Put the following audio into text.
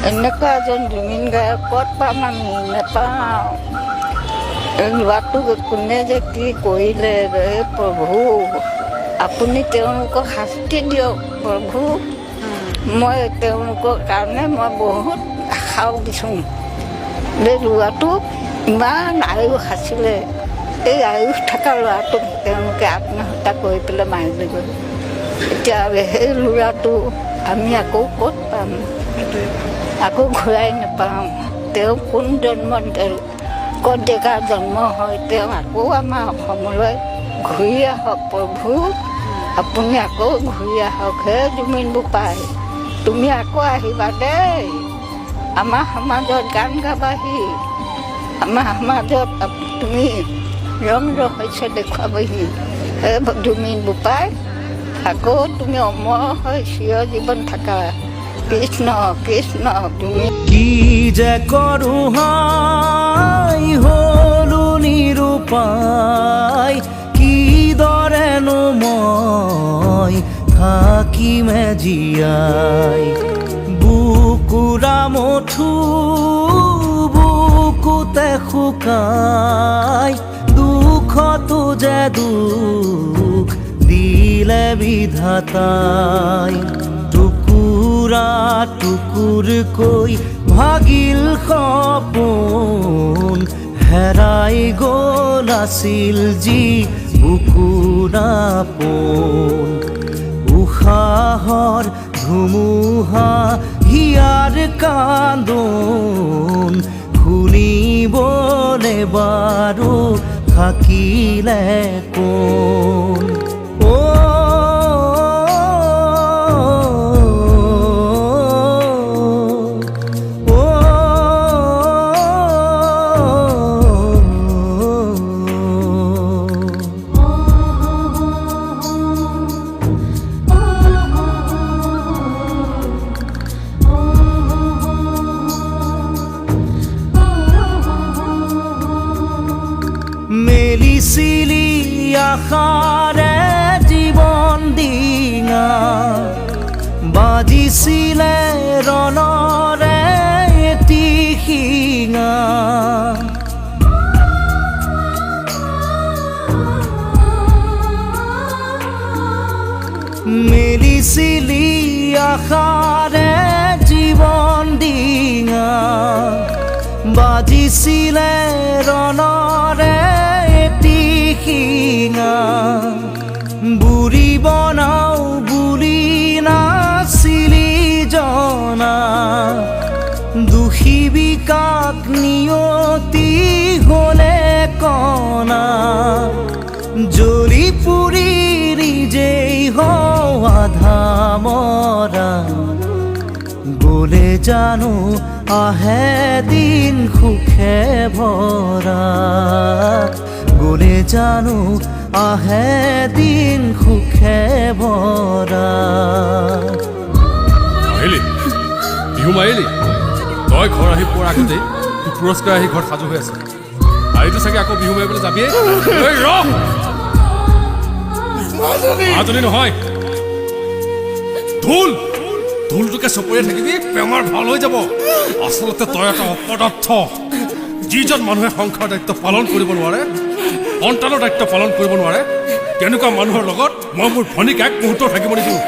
এনেকুৱা এজন জুবিন গায়ক ক'ত পাম আমি নেপাওঁ। এই ল'ৰাটোক কোনে যে কি কৰিলে ৰে প্ৰভু, আপুনি তেওঁলোকক শাস্তি দিয়ক প্ৰভু। মই তেওঁলোকৰ কাৰণে মই বহুত আশাও দিছোঁ। এই ল'ৰাটোক ইমান আয়ুস আছিলে, এই আয়ুস থকা ল'ৰাটোক তেওঁলোকে আত্মহত্যা কৰি পেলাই মাৰিলেগৈ। এতিয়া সেই ল'ৰাটো আমি আকৌ ক'ত পাম, আকৌ ঘূৰাই নাপাওঁ। তেওঁ কোন জন্ম ক'ত ডেকা জন্ম হয়, তেওঁ আকৌ আমাৰ অসমলৈ ঘূৰি আহক প্ৰভু। আপুনি আকৌ ঘূৰি আহক হে জুবিন বোপাই, তুমি আকৌ আহিবা দেই। আমাৰ সমাজত গান গাবাহি, আমাৰ সমাজত তুমি ৰং ৰহস্য দেখুৱাবহি হে জুবিন বোপাই। আকৌ তুমি অমৰ হৈ চিৰ জীৱন থাকা। কৃষ্ণ কৃষ্ণ। তুমি কি যে কৰো হাই হলো নিৰুপায়, কি দৰেনো মই থাকিমে জীয়াই। বুকুৰা মঠু বুকুতে শুকাই, দুখতো যে দুখ দিলে বিধাতাই। টুকুৰা টুকুৰকৈ ভাগিল সপোন, হেৰাই গ'ল আছিল যি বুকুৰা পোন। উশাহৰ ধুমুহা হিয়াৰ কান্দোন, শুনিবলে বাৰু থাকিলে কোন। মেলিছিলি আশাৰে জীৱন দিঙা, বাজিছিলে ৰণৰে এটি শিঙা। মেলিছিলি আশাৰে জীৱন দিঙা, বাজিছিলে ৰণৰে এটি শিঙা। বুঢ়ী বনাও বুলি নাছিলি জনা, দোষী বিকাক নিয়তি হ'লে কণা। জ্বলি পুৰি নিজেই আধা মৰা, গ'লে জানো আহে দিন সুখে ভৰা। গ'লে জানো আহে দিন সুখে ভৰা। আহিলি বিহু মাৰিলি, তই ঘৰ আহি পোৱাৰ আগতেই তোৰ পুৰস্কাৰ আহি ঘৰত সাজু হৈ আছে। আহিটো চাগে আকৌ বিহু মাৰিবলৈ যাবিয়ে। মাজনী নহয়, ঢোল ঢোলটোকে চপৰিয়াই থাকিবি, বেমাৰ ভাল হৈ যাব। আচলতে তই এটা অপদাৰ্থ। যিজন মানুহে সংসাৰৰ দায়িত্ব পালন কৰিব নোৱাৰে, সন্তানৰ দায়িত্ব পালন কৰিব নোৱাৰে, তেনেকুৱা মানুহৰ লগত মই মোৰ ভনীক এক মুহূৰ্ত থাকিব নিদিওঁ।